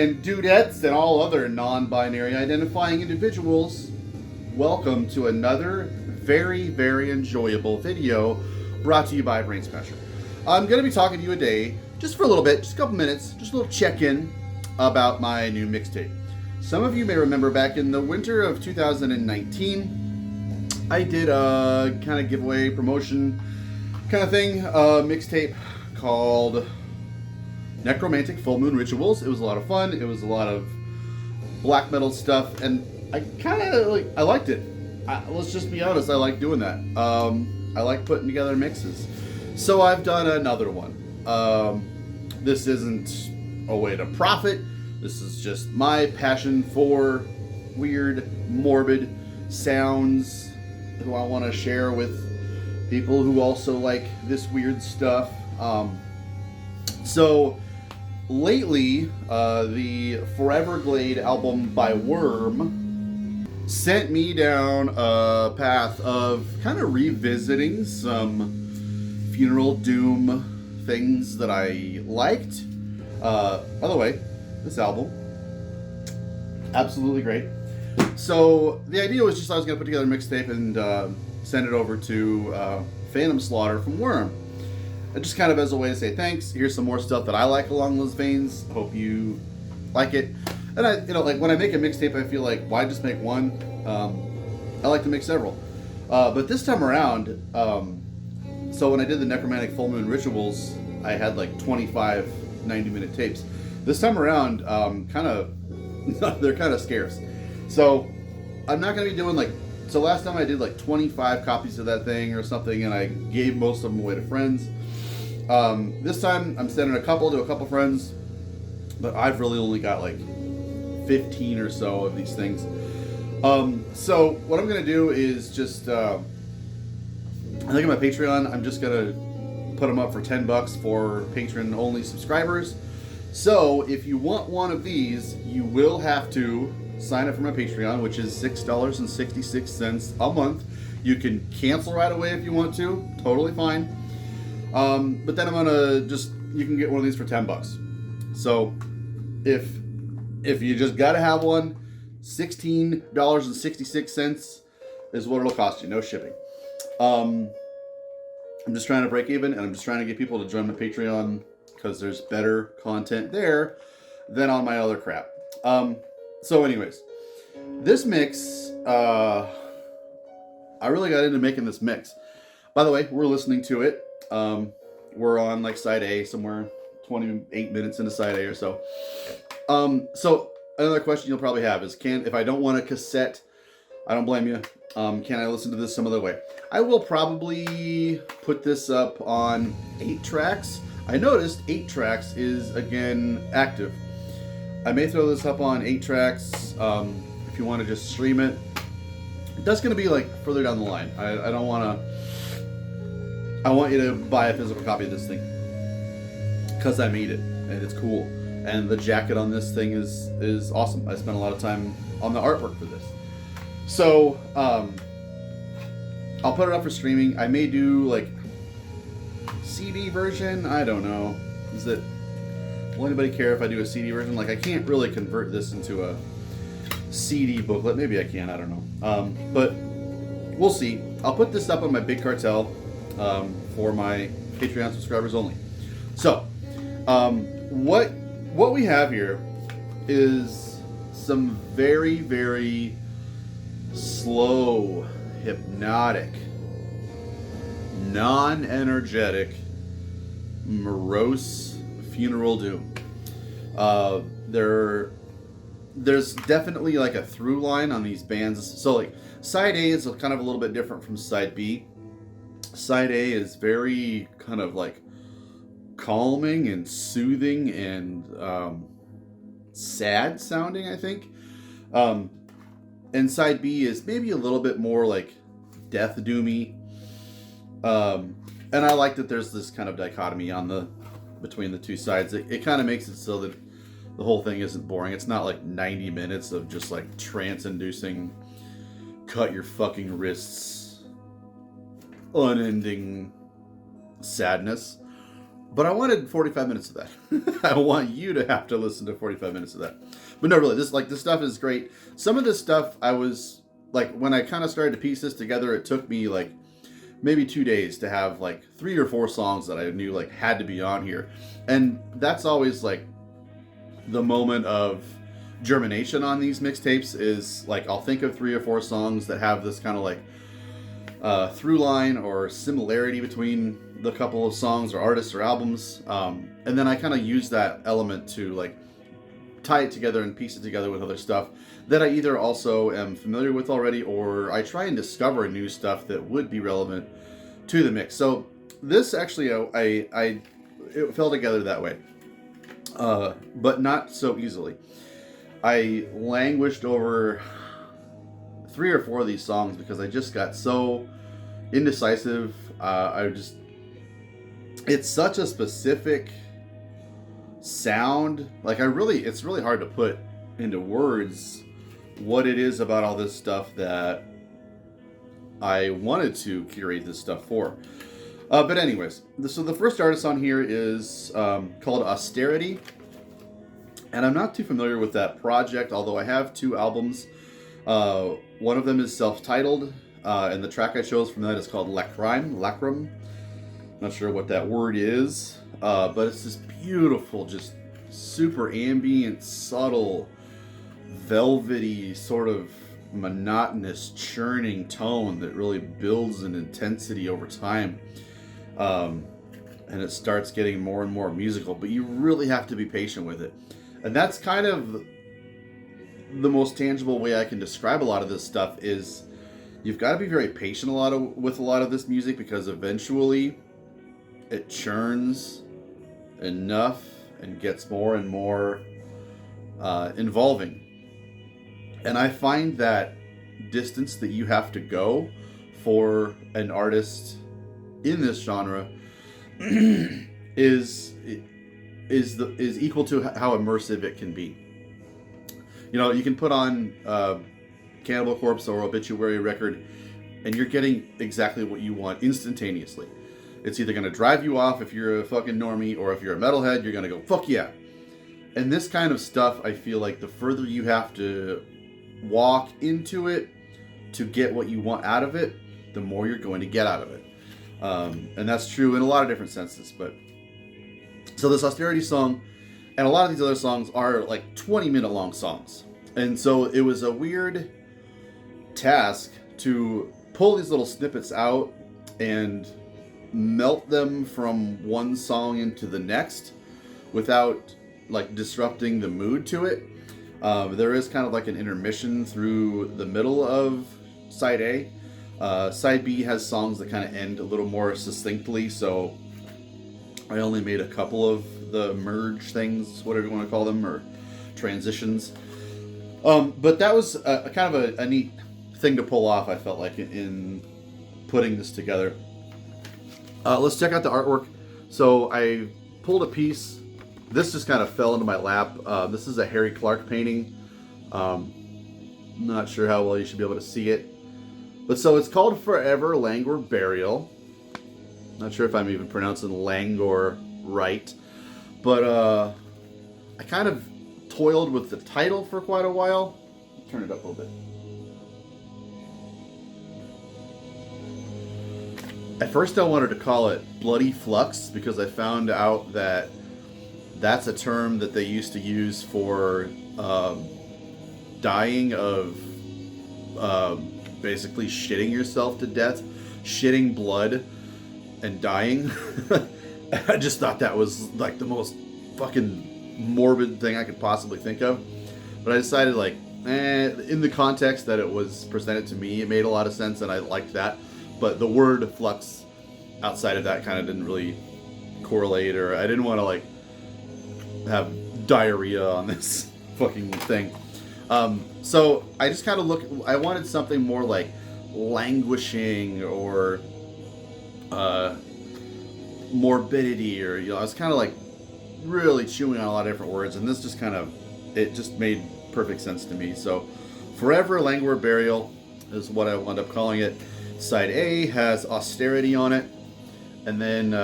and dudettes and all other non-binary identifying individuals, welcome to another very, very enjoyable video brought to you by Brain Smasher. I'm going to be talking to you today, just for a little bit, just a couple minutes, just a little check-in about my new mixtape. Some of you may remember back in the winter of 2019, I did a kind of giveaway promotion kind of thing, mixtape called Necromantic Full Moon Rituals. It was a lot of fun. It was a lot of black metal stuff, and I kind of I liked it. Let's just be honest, I like doing that. I like putting together mixes. So I've done another one. This isn't a way to profit. This is just my passion for weird, morbid sounds who I want to share with people who also like this weird stuff. So lately, the Forever Glade album by Worm sent me down a path of kind of revisiting some funeral doom things that I liked. By the way, this album, absolutely great. So the idea was just I was going to put together a mixtape and send it over to Phantom Slaughter from Worm. Just kind of as a way to say thanks. Here's some more stuff that I like along those veins. Hope you like it. And I, like when I make a mixtape, I feel like why just make one? I like to make several. But this time around, so when I did the Necromantic Full Moon Rituals, I had like 25 90-minute tapes. This time around, they're kind of scarce. So I'm not going to be doing so last time I did like 25 copies of that thing or something, and I gave most of them away to friends. This time I'm sending a couple to a couple friends, but I've really only got like 15 or so of these things. So what I'm going to do is just, I think on my Patreon, I'm just going to put them up for $10 for patron only subscribers. So if you want one of these, you will have to sign up for my Patreon, which is $6.66 a month. You can cancel right away if you want to, totally fine. But then I'm gonna you can get one of these for $10. So if you just gotta have one, $16.66 is what it'll cost you, no shipping. I'm just trying to break even, and I'm just trying to get people to join my Patreon because there's better content there than on my other crap. So anyways, this mix, I really got into making this mix. By the way, we're listening to it. We're on like side A somewhere, 28 minutes into side A or so. So another question you'll probably have is, if I don't want a cassette, I don't blame you. Can I listen to this some other way? I will probably put this up on 8 tracks. I noticed 8 tracks is again active. I may throw this up on 8 tracks if you want to just stream it. That's going to be like further down the line. I don't want to. I want you to buy a physical copy of this thing because I made it and it's cool. And the jacket on this thing is awesome. I spent a lot of time on the artwork for this. So I'll put it up for streaming. I may do like CD version. I don't know. Will anybody care if I do a CD version? Like I can't really convert this into a CD booklet. Maybe I can. I don't know. But we'll see. I'll put this up on my Big Cartel for my Patreon subscribers only. So what we have here is some very, very slow, hypnotic, non-energetic, morose funeral doom. There's definitely like a through line on these bands. So like side A is kind of a little bit different from side B. Side A is very kind of like calming and soothing and sad sounding, I think. And side B is maybe a little bit more like death doomy. And I like that there's this kind of dichotomy between the two sides. It kind of makes it so that the whole thing isn't boring. It's not like 90 minutes of just like trance-inducing, cut your fucking wrists, unending sadness. But I wanted 45 minutes of that. I want you to have to listen to 45 minutes of that. But no, really, this stuff is great. Some of this stuff I was like, when I kind of started to piece this together, it took me like maybe 2 days to have like 3 or 4 songs that I knew like had to be on here. And that's always like the moment of germination on these mixtapes, is like I'll think of 3 or 4 songs that have this kind of like through line or similarity between the couple of songs or artists or albums, and then I kind of use that element to like tie it together and piece it together with other stuff that I either also am familiar with already, or I try and discover new stuff that would be relevant to the mix. So this actually it fell together that way, but not so easily. I languished over 3 or 4 of these songs because I just got so indecisive. It's such a specific sound. Like it's really hard to put into words what it is about all this stuff that I wanted to curate this stuff for. But anyways, so the first artist on here is called Austerity. And I'm not too familiar with that project, although I have 2 albums. One of them is self-titled, and the track I chose from that is called Lacrim. Not sure what that word is, but it's this beautiful, just super ambient, subtle, velvety, sort of monotonous, churning tone that really builds in intensity over time. And it starts getting more and more musical, but you really have to be patient with it. And that's kind of the most tangible way I can describe a lot of this stuff is you've got to be very patient with a lot of this music, because eventually it churns enough and gets more and more involving. And I find that distance that you have to go for an artist in this genre is equal to how immersive it can be. You know, you can put on Cannibal Corpse or Obituary record, and you're getting exactly what you want instantaneously. It's either going to drive you off if you're a fucking normie, or if you're a metalhead, you're going to go, fuck yeah. And this kind of stuff, I feel like the further you have to walk into it to get what you want out of it, the more you're going to get out of it. And that's true in a lot of different senses. But so this Austerity song, and a lot of these other songs, are like 20-minute long songs. And so it was a weird task to pull these little snippets out and melt them from one song into the next without like disrupting the mood to it. There is kind of like an intermission through the middle of side A. Side B has songs that kind of end a little more succinctly, so I only made a couple of the merge things, whatever you want to call them, or transitions. But that was a kind of a neat thing to pull off, I felt like, in putting this together. Let's check out the artwork. So I pulled a piece. This just kind of fell into my lap. This is a Harry Clark painting. Not sure how well you should be able to see it. But so it's called Forever Languor Burial. Not sure if I'm even pronouncing Languor right. But I kind of toiled with the title for quite a while. Turn it up a little bit. At first I wanted to call it Bloody Flux, because I found out that that's a term that they used to use for dying of basically shitting yourself to death, shitting blood and dying. I just thought that was like the most fucking morbid thing I could possibly think of. But I decided, like, in the context that it was presented to me, it made a lot of sense, and I liked that. But the word flux outside of that kind of didn't really correlate, or I didn't want to like have diarrhea on this fucking thing. So I just kind of I wanted something more like languishing, or morbidity, or, you know, I was kind of like really chewing on a lot of different words, and this just it just made perfect sense to me. So Forever Languor Burial is what I wound up calling it. Side A has Austerity on it, And then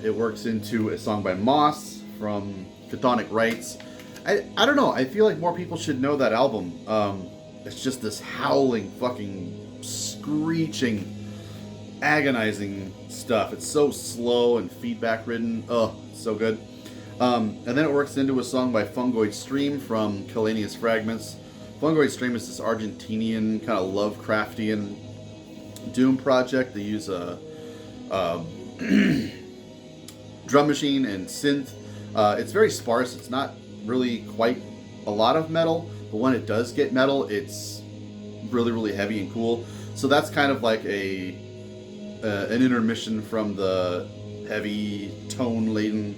it works into a song by Moss from Chthonic Rites. I don't know. I feel like more people should know that album. It's just this howling, fucking, screeching, agonizing stuff. It's so slow and feedback ridden. Oh, so good. And then it works into a song by Fungoid Stream from Calanius Fragments. Fungoid Stream is this Argentinian kind of Lovecraftian doom project. They use a drum machine and synth. It's very sparse. It's not really quite a lot of metal, but when it does get metal, it's really, really heavy and cool. So that's kind of like an intermission from the heavy tone-laden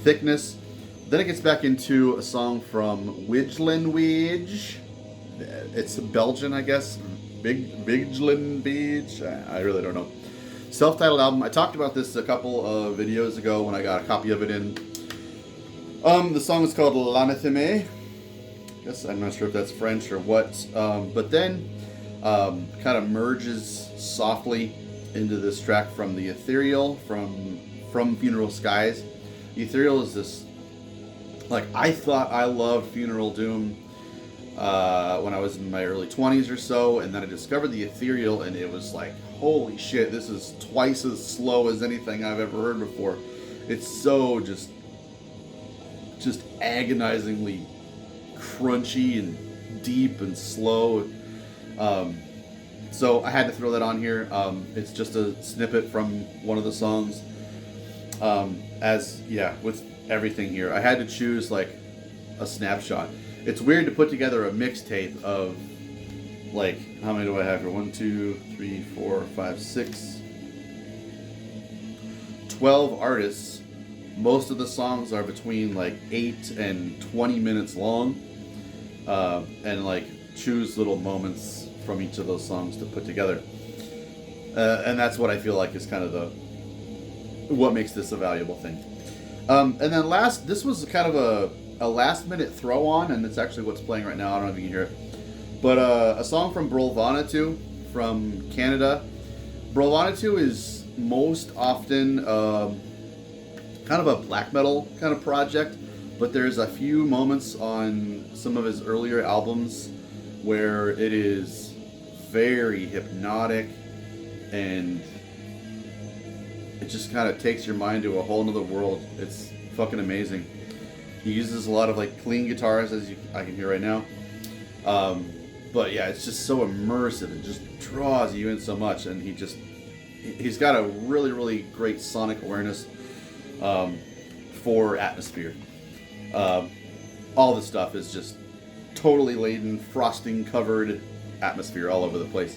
thickness. Then it gets back into a song from Wijlenweege. It's Belgian, I guess. Wijlenweege. I really don't know. Self-titled album. I talked about this a couple of videos ago when I got a copy of it in. The song is called L'Anatheme. I guess I'm not sure if that's French or what. But then kind of merges softly into this track from the Ethereal from Funeral Skies. The Ethereal is this, like, I thought I loved Funeral Doom when I was in my early 20s or so, and then I discovered the Ethereal, and it was like, holy shit, this is twice as slow as anything I've ever heard before. It's so just agonizingly crunchy and deep and slow. So I had to throw that on here. It's just a snippet from one of the songs. With everything here, I had to choose like a snapshot. It's weird to put together a mixtape of, like, how many do I have here? 1, 2, 3, 4, 5, 6, 12 artists. Most of the songs are between like 8 and 20 minutes long, and like choose little moments from each of those songs to put together. And that's what I feel like is kind of what makes this a valuable thing. And then this was kind of a last minute throw on, and it's actually what's playing right now. I don't know if you can hear it, but a song from Brovana from Canada. Brovana is most often kind of a black metal kind of project, but there's a few moments on some of his earlier albums where it is very hypnotic, and it just kind of takes your mind to a whole nother world. It's fucking amazing. He uses a lot of like clean guitars, as I can hear right now. But yeah, it's just so immersive. It just draws you in so much, and he's got a really, really great sonic awareness for atmosphere. All the stuff is just totally laden, frosting covered atmosphere all over the place.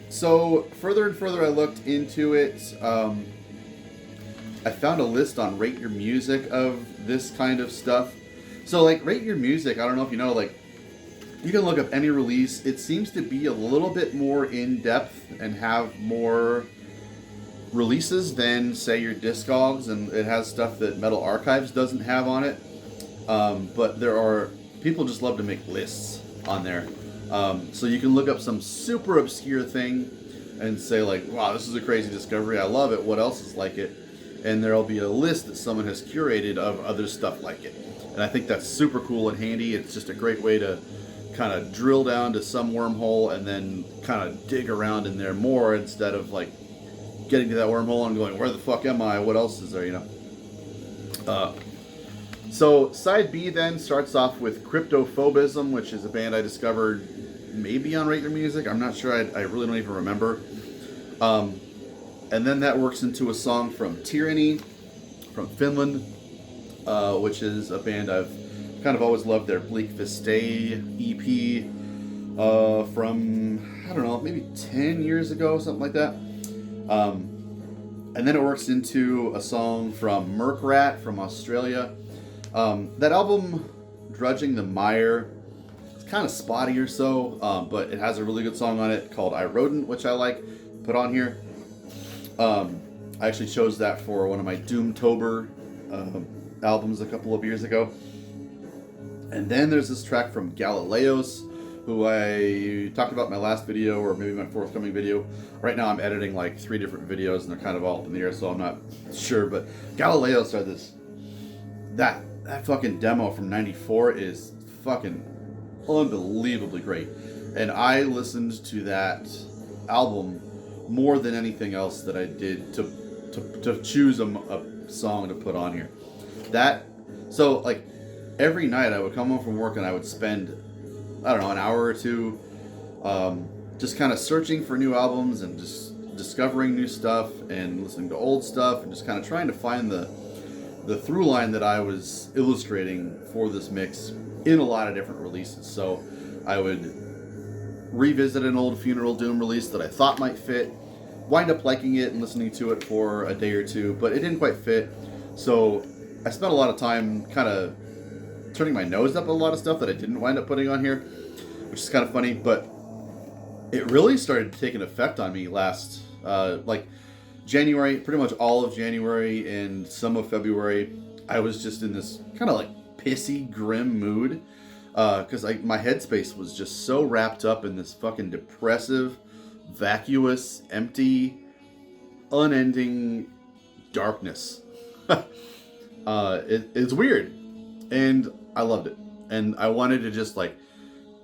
So further and further I looked into it, I found a list on Rate Your Music of this kind of stuff. So like Rate Your Music, I don't know if you know, like you can look up any release. It seems to be a little bit more in depth and have more releases than say your Discogs, and it has stuff that Metal Archives doesn't have on it. But people just love to make lists on there. So you can look up some super obscure thing and say like, wow, this is a crazy discovery. I love it. What else is like it? And there'll be a list that someone has curated of other stuff like it. And I think that's super cool and handy. It's just a great way to kind of drill down to some wormhole and then kind of dig around in there more, instead of like getting to that wormhole and going, where the fuck am I? What else is there, you know? So side B then starts off with Cryptophobism, which is a band I discovered maybe on Rate Your Music. I'm not sure. I really don't even remember. And then that works into a song from Tyranny from Finland, which is a band I've kind of always loved. Their Bleak Vistay EP from, I don't know, maybe 10 years ago, something like that. And then it works into a song from Merkrat from Australia. That album, Drudging the Mire, it's kind of spotty or so, but it has a really good song on it called I Rodent, which I like, put on here. I actually chose that for one of my Doomtober albums a couple of years ago. And then there's this track from Galileos who I talked about in my last video, or maybe my forthcoming video. Right now I'm editing like 3 different videos, and they're kind of all up in the air, so I'm not sure. But Galileo started this. That fucking demo from '94 is fucking unbelievably great. And I listened to that album more than anything else that I did to choose a song to put on here. So like every night I would come home from work and I would spend, I don't know, an hour or two just kind of searching for new albums and just discovering new stuff and listening to old stuff and just kind of trying to find the through line that I was illustrating for this mix in a lot of different releases. So I would revisit an old Funeral Doom release that I thought might fit, wind up liking it and listening to it for a day or two, but it didn't quite fit. So I spent a lot of time kind of turning my nose up at a lot of stuff that I didn't wind up putting on here, which is kind of funny, but it really started taking effect on me last, like January, pretty much all of January and some of February. I was just in this kind of like pissy, grim mood. Because my headspace was just so wrapped up in this fucking depressive, vacuous, empty, unending darkness. It's weird, and I loved it, and I wanted to just like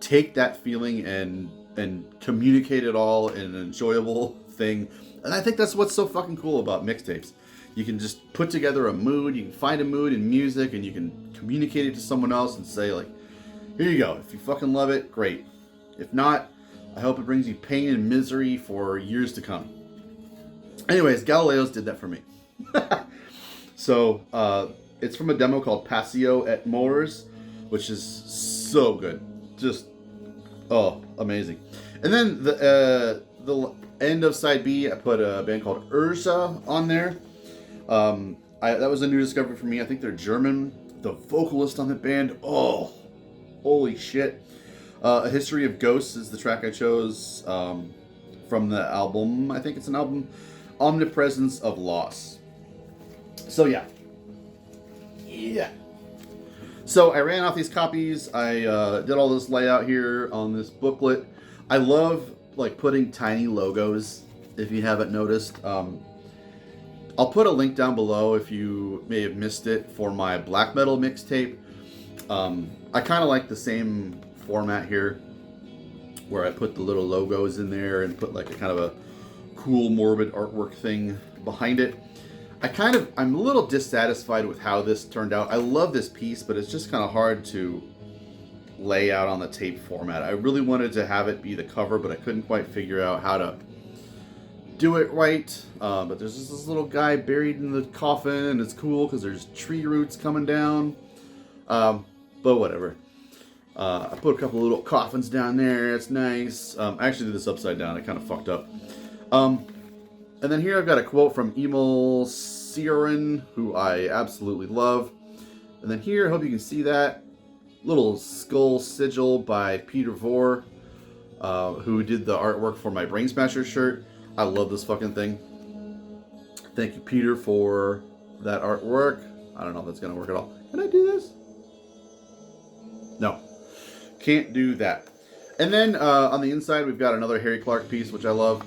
take that feeling and communicate it all in an enjoyable thing. And I think that's what's so fucking cool about mixtapes. You can just put together a mood, you can find a mood in music, and you can communicate it to someone else and say like, here you go. If you fucking love it, great. If not, I hope it brings you pain and misery for years to come. Anyways, Galileo's did that for me. So, it's from a demo called Passio et Mors, which is so good. Just, amazing. And then the end of side B, I put a band called Ursa on there. That was a new discovery for me. I think they're German. The vocalist on the band, holy shit. A History of Ghosts is the track I chose from the album. I think it's an album, Omnipresence of Loss. So yeah. So I ran off these copies. I did all this layout here on this booklet. I love like putting tiny logos, if you haven't noticed. I'll put a link down below if you may have missed it for my black metal mixtape. I kind of like the same format here, where I put the little logos in there and put like a kind of a cool morbid artwork thing behind it. I'm a little dissatisfied with how this turned out. I love this piece, but it's just kind of hard to lay out on the tape format. I really wanted to have it be the cover, but I couldn't quite figure out how to do it right. But there's just this little guy buried in the coffin, and it's cool because there's tree roots coming down. But whatever. I put a couple of little coffins down there. It's nice. I actually did this upside down. I kind of fucked up. And then here I've got a quote from Emil Cioran, who I absolutely love. And then here, I hope you can see that little skull sigil by Peter Vore, who did the artwork for my Brain Smasher shirt. I love this fucking thing. Thank you, Peter, for that artwork. I don't know if that's going to work at all. Can I do this? No. Can't do that. And then on the inside, we've got another Harry Clark piece, which I love.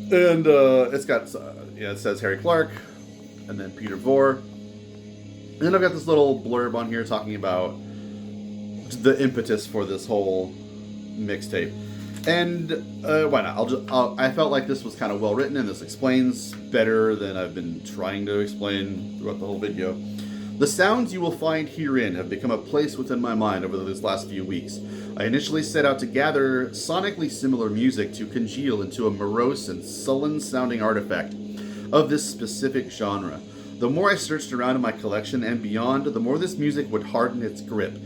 And it's got, it says Harry Clark, and then Peter Vore. And then I've got this little blurb on here talking about the impetus for this whole mixtape. And why not? I felt like this was kind of well written, and this explains better than I've been trying to explain throughout the whole video. The sounds you will find herein have become a place within my mind over these last few weeks. I initially set out to gather sonically similar music to congeal into a morose and sullen-sounding artifact of this specific genre. The more I searched around in my collection and beyond, the more this music would harden its grip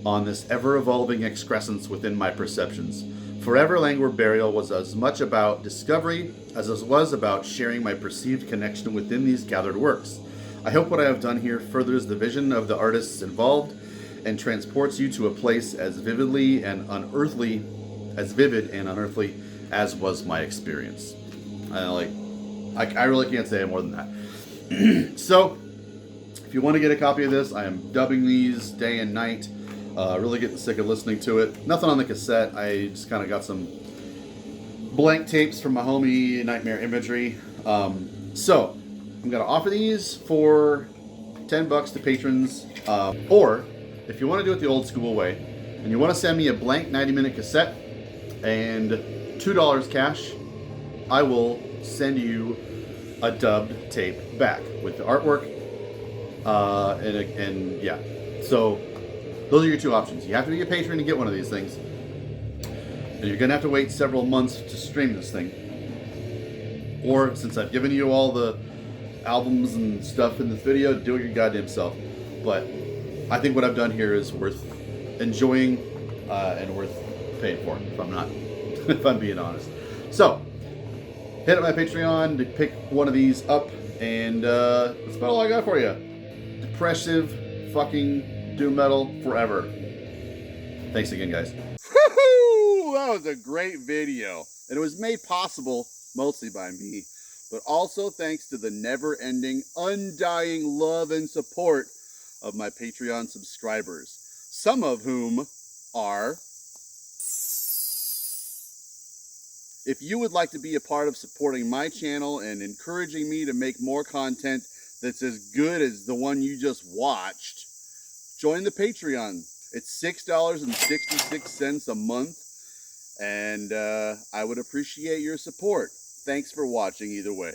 on this ever-evolving excrescence within my perceptions. Forever Languor Burial was as much about discovery as it was about sharing my perceived connection within these gathered works. I hope what I have done here furthers the vision of the artists involved and transports you to a place as vivid and unearthly as was my experience. I really can't say more than that. So, if you want to get a copy of this, I am dubbing these day and night. Really getting sick of listening to it. Nothing on the cassette. I just kind of got some blank tapes from my homie Nightmare Imagery. So I'm gonna offer these for $10 to patrons, or if you want to do it the old school way and you want to send me a blank 90-minute cassette and $2 cash, I will send you a dubbed tape back with the artwork. And yeah, so those are your two options. You have to be a patron to get one of these things, and you're gonna have to wait several months to stream this thing. Or since I've given you all the albums and stuff in this video, do it your goddamn self. But I think what I've done here is worth enjoying and worth paying for, if I'm being honest. So hit up my Patreon to pick one of these up, and that's about all I got for you. Depressive fucking doom metal forever. Thanks again, guys. Woo-hoo! That was a great video, and it was made possible mostly by me, but also thanks to the never-ending, undying love and support of my Patreon subscribers, some of whom are... If you would like to be a part of supporting my channel and encouraging me to make more content that's as good as the one you just watched, join the Patreon. It's $6.66 a month, and I would appreciate your support. Thanks for watching either way.